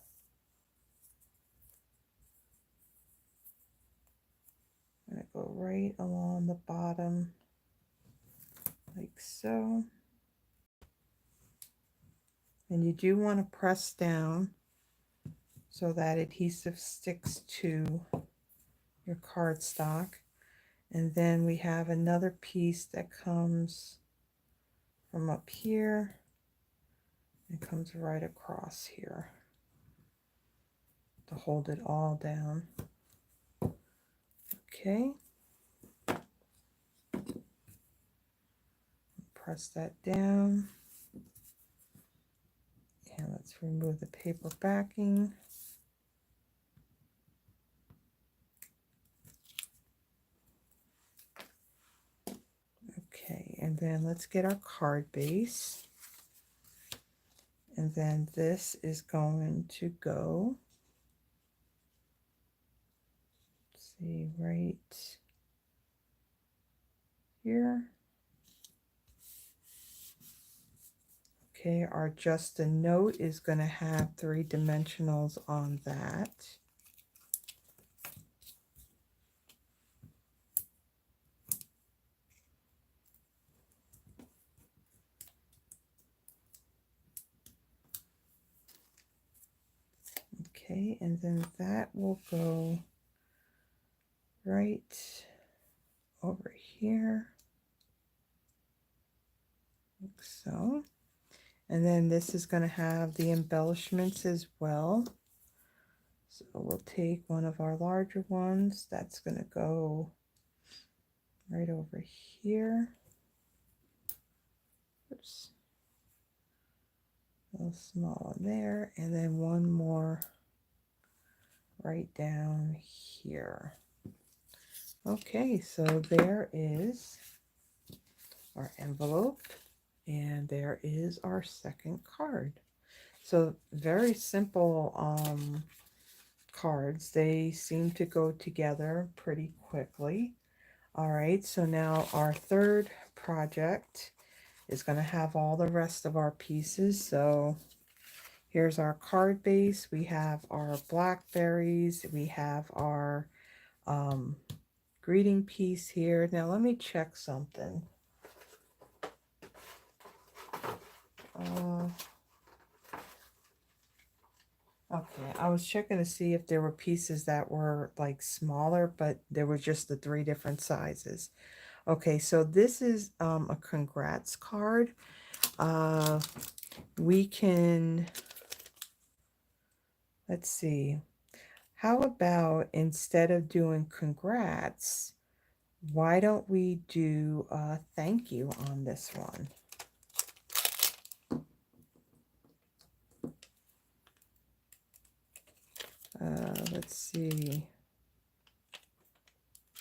go right along the bottom like so. And you do want to press down so that adhesive sticks to your cardstock. And then we have another piece that comes from up here and comes right across here to hold it all down. Okay. Press that down. And let's remove the paper backing. Okay, and then let's get our card base. And then this is going to go, let's see, right here. Okay, our just a note is going to have 3 dimensionals on that. Okay, and then that will go right over here, like so. And then this is going to have the embellishments as well. So we'll take one of our larger ones. That's going to go right over here. Oops. A little small one there. And then one more right down here. Okay, so there is our envelope. And there is our second card. So very simple cards. They seem to go together pretty quickly. All right, so now our third project is going to have all the rest of our pieces. So here's our card base. We have our blackberries. We have our greeting piece here. Now let me check something. Okay, I was checking to see if there were pieces that were like smaller, but there were just the 3 different sizes. Okay, so this is a congrats card. We can, let's see, how about instead of doing congrats, why don't we do thank you on this one? Let's see.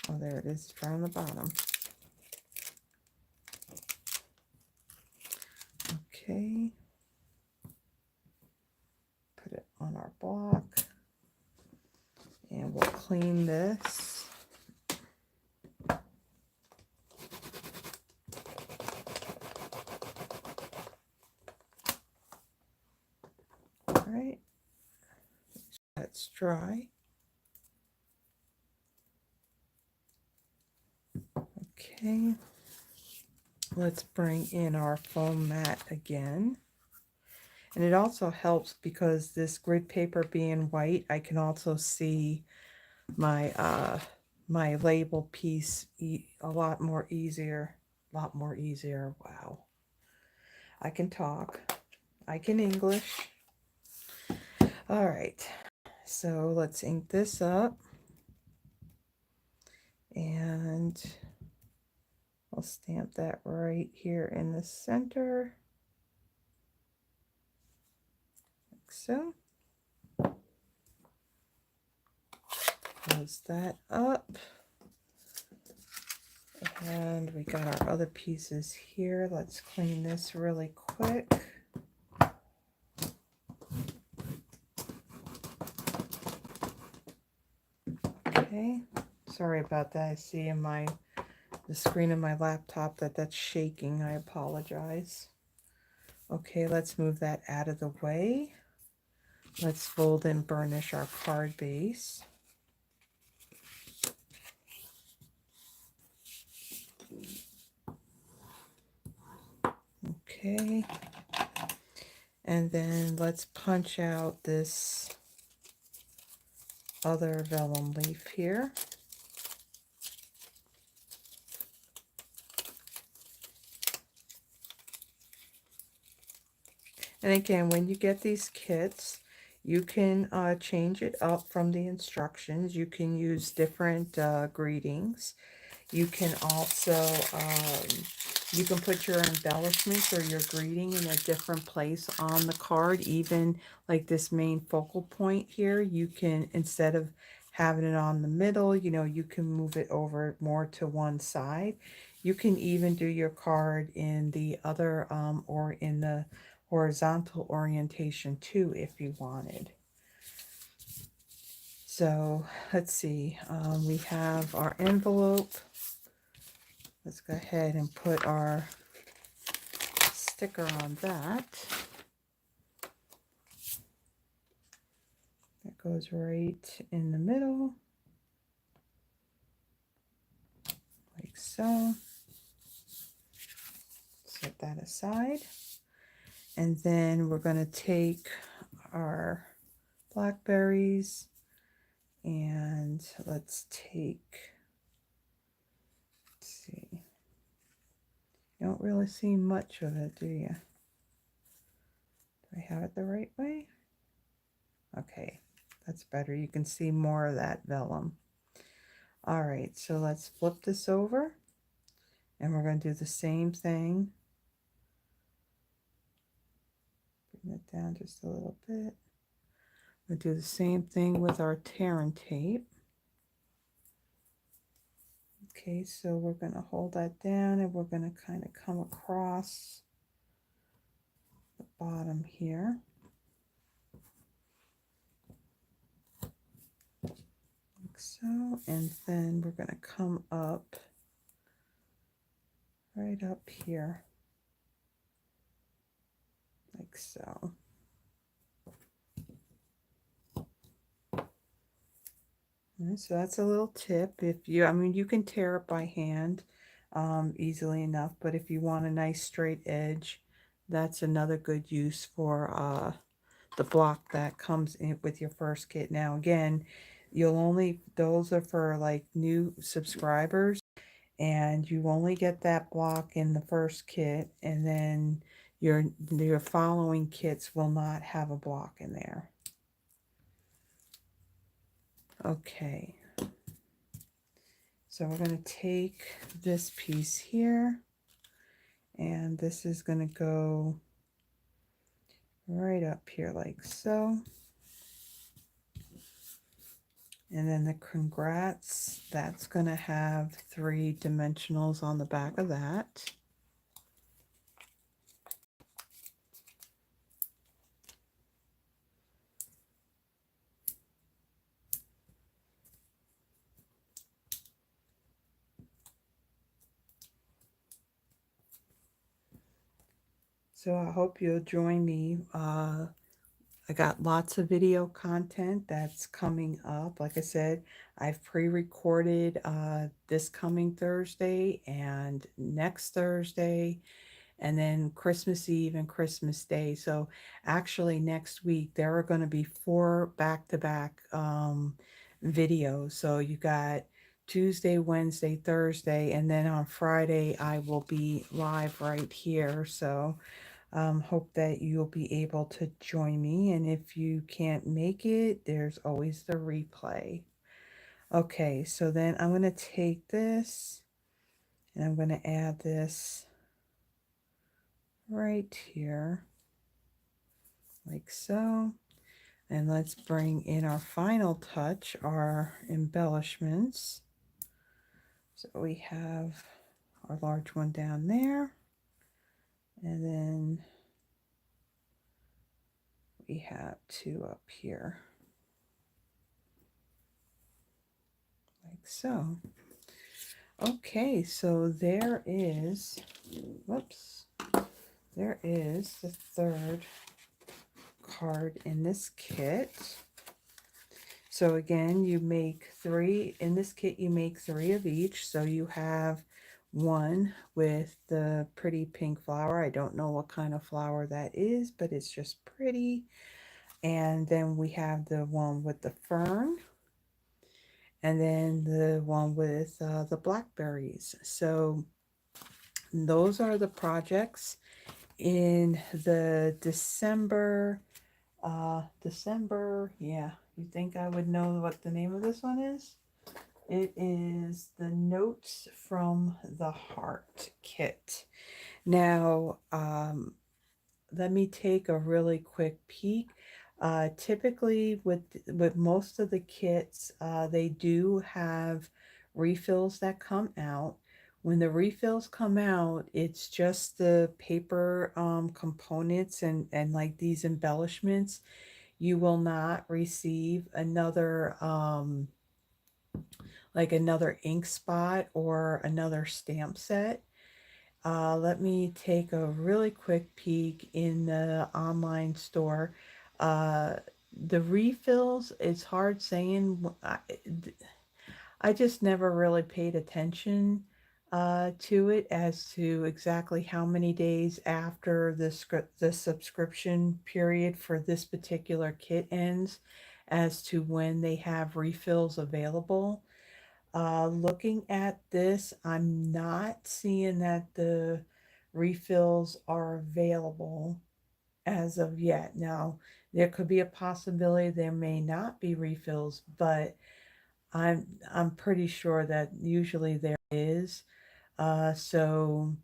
Oh, there it is from the bottom. Okay. Put it on our block. And we'll clean this. All right. That's dry. Okay. Let's bring in our foam mat again. And it also helps because this grid paper being white, I can also see my my label piece a lot more easier. Wow. I can talk. I can English. All right. So let's ink this up. And I'll stamp that right here in the center. Like so. Close that up. And we got our other pieces here. Let's clean this really quick. Okay. Sorry about that. I see in the screen of my laptop that's shaking. I apologize. Okay, let's move that out of the way. Let's fold and burnish our card base. Okay. And then let's punch out this other vellum leaf here. And again, when you get these kits, you can change it up from the instructions. You can use different greetings. You can also, you can put your embellishments or your greeting in a different place on the card. Even like this main focal point here, you can, instead of having it on the middle, you know, you can move it over more to one side. You can even do your card in the other, or in the horizontal orientation too, if you wanted. So let's see, we have our envelope. Let's go ahead and put our sticker on that. That goes right in the middle, like so. Set that aside. And then we're going to take our blackberries and let's take, let's see, you don't really see much of it, do you? Do I have it the right way? Okay, that's better. You can see more of that vellum. All right, so let's flip this over and we're going to do the same thing. Bring it down just a little bit. We'll do the same thing with our tear and tape. Okay, so we're going to hold that down and we're going to kind of come across the bottom here. Like so, and then we're going to come up right up here, like so. And so that's a little tip. If you, I mean, you can tear it by hand easily enough, but if you want a nice straight edge, that's another good use for the block that comes in with your first kit. Now again, you'll only, those are for like new subscribers, and you only get that block in the first kit, and then your following kits will not have a block in there. Okay, so we're going to take this piece here, and this is going to go right up here like so. And then the congrats, that's going to have 3 dimensionals on the back of that. So I hope you'll join me. I got lots of video content that's coming up. Like I said, I've pre-recorded this coming Thursday and next Thursday, and then Christmas Eve and Christmas Day. So actually next week there are going to be 4 back-to-back videos. So you got Tuesday, Wednesday, Thursday, and then on Friday I will be live right here. So hope that you'll be able to join me, and if you can't make it, there's always the replay. Okay, so then I'm going to take this and I'm going to add this right here, like so. And let's bring in our final touch, our embellishments. So we have our large one down there, and then we have 2 up here, like so. Okay, so there is, whoops, there is the 3rd card in this kit. So again, you make 3, in this kit you make 3 of each, so you have one with the pretty pink flower. I don't know what kind of flower that is, but it's just pretty. And then we have the one with the fern, and then the one with the blackberries. So those are the projects in the December, yeah, you think I would know what the name of this one is? It is the Notes from the Heart kit. Now, let me take a really quick peek. Typically, with most of the kits, they do have refills that come out. When the refills come out, it's just the paper components and like these embellishments. You will not receive another like another ink spot or another stamp set. Let me take a really quick peek in the online store. Uh, the refills, it's hard saying. I just never really paid attention to it as to exactly how many days after the subscription period for this particular kit ends as to when they have refills available. Looking at this, I'm not seeing that the refills are available as of yet. Now, there could be a possibility there may not be refills, but I'm pretty sure that usually there is. So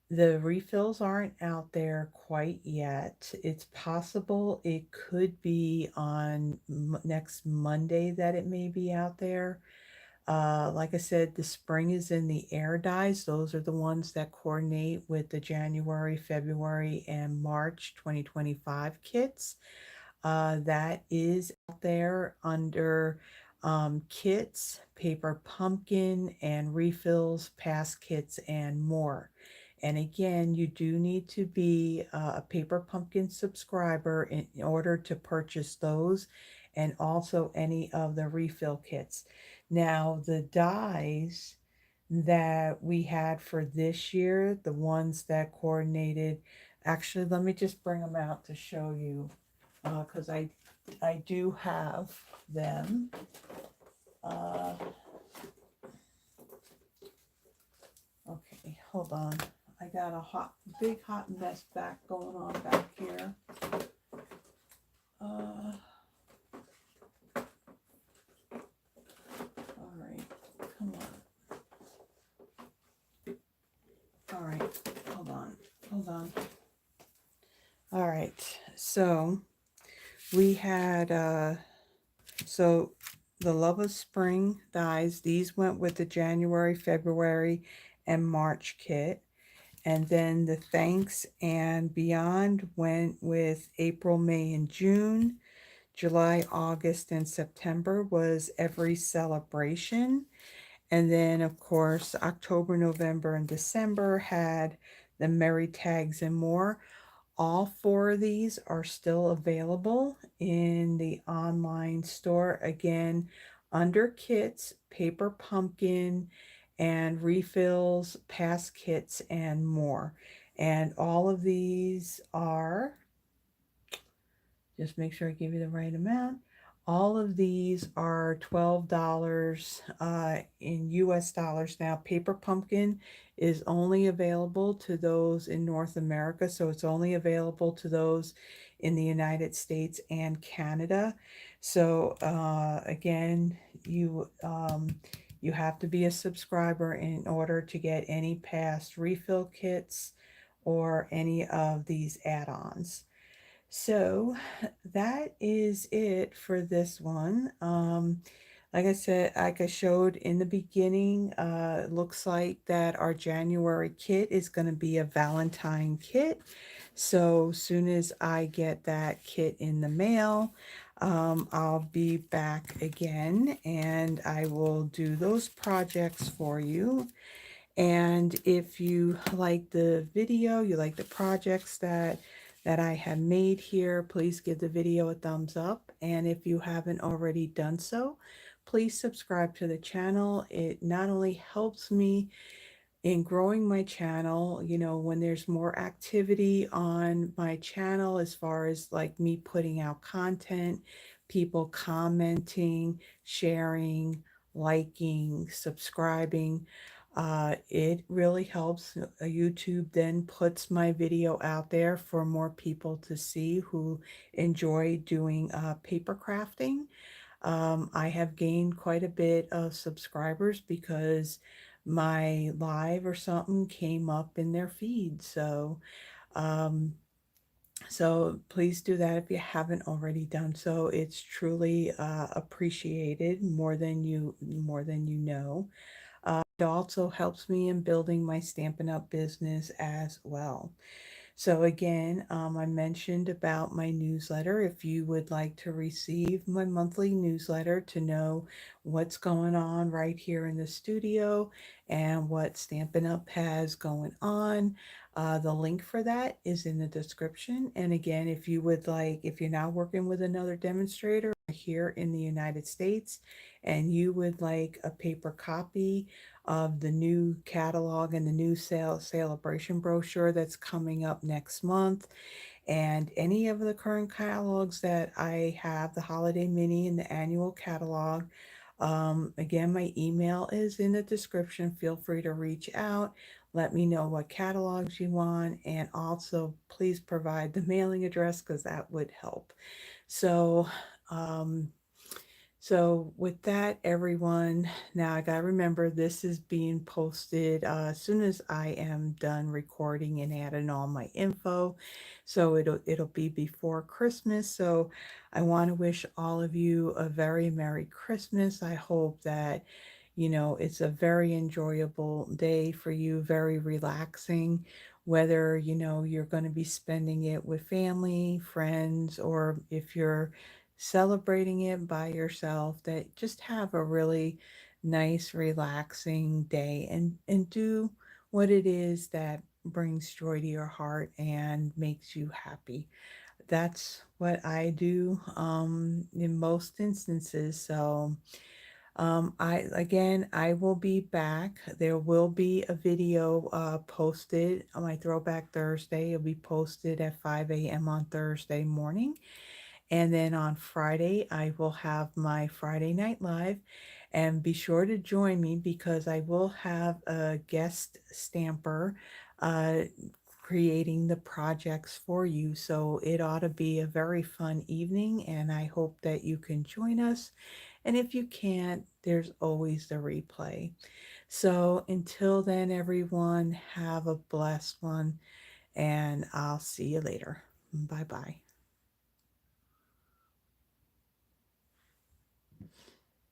the refills aren't out there quite yet. It's possible it could be on next Monday that it may be out there. Like I said, the spring is in the air dyes. Those are the ones that coordinate with the January, February, and March 2025 kits. That is out there under kits, paper pumpkin, and refills, past kits, and more. And again, you do need to be a Paper Pumpkin subscriber in order to purchase those and also any of the refill kits. Now, the dies that we had for this year, the ones that coordinated, actually, let me just bring them out to show you because I do have them. Uh, okay, hold on. I got a big hot mess going on back here. All right, come on. All right, hold on. All right, so we had so the Love of Spring dies. These went with the January, February, and March kit. And then the Thanks and Beyond went with April, May, and June. July, August, and September was Every Celebration. And then, of course, October, November, and December had the Merry Tags and More. All four of these are still available in the online store. Again, under kits, Paper Pumpkin, and refills, past kits, and more. And all of these are, just make sure I give you the right amount. All of these are $12 in US dollars. Now, Paper Pumpkin is only available to those in North America, so it's only available to those in the United States and Canada. So, again, you have to be a subscriber in order to get any past refill kits or any of these add-ons. So that is it for this one. Like I said, like I showed in the beginning, it looks like that our January kit is going to be a Valentine kit. So soon as I get that kit in the mail, I'll be back again and I will do those projects for you. And if you like the video, you like the projects that I have made here, please give the video a thumbs up. And if you haven't already done so, please subscribe to the channel. It not only helps me in growing my channel, when there's more activity on my channel as far as like me putting out content, people commenting, sharing, liking, subscribing, it really helps. YouTube then puts my video out there for more people to see who enjoy doing paper crafting. I have gained quite a bit of subscribers because my live or something came up in their feed. Um, so please do that if you haven't already done so. It's truly appreciated more than you know. It also helps me in building my Stampin' Up! Business as well. So again, I mentioned about my newsletter. If you would like to receive my monthly newsletter to know what's going on right here in the studio and what Stampin' Up! Has going on, the link for that is in the description. And again, if you're now working with another demonstrator here in the United States and you would like a paper copy of the new catalog and the new Sale-A-Bration brochure that's coming up next month, and any of the current catalogs that I have, the holiday mini and the annual catalog. Again, my email is in the description. Feel free to reach out. Let me know what catalogs you want, and also please provide the mailing address because that would help. So, um, so with that, everyone, now I gotta remember this is being posted as soon as I am done recording and adding all my info. So it'll be before Christmas. So I want to wish all of you a very Merry Christmas. I hope that it's a very enjoyable day for you, very relaxing, whether you're going to be spending it with family, friends, or if you're celebrating it by yourself, that just have a really nice, relaxing day and do what it is that brings joy to your heart and makes you happy. That's what I do in most instances. So I will be back. There will be a video posted on my Throwback Thursday. It'll be posted at 5 a.m. on Thursday morning. And then on Friday, I will have my Friday Night Live. And be sure to join me because I will have a guest stamper uh, creating the projects for you. So it ought to be a very fun evening, and I hope that you can join us. And if you can't, there's always the replay. So until then, everyone, have a blessed one, and I'll see you later. Bye bye.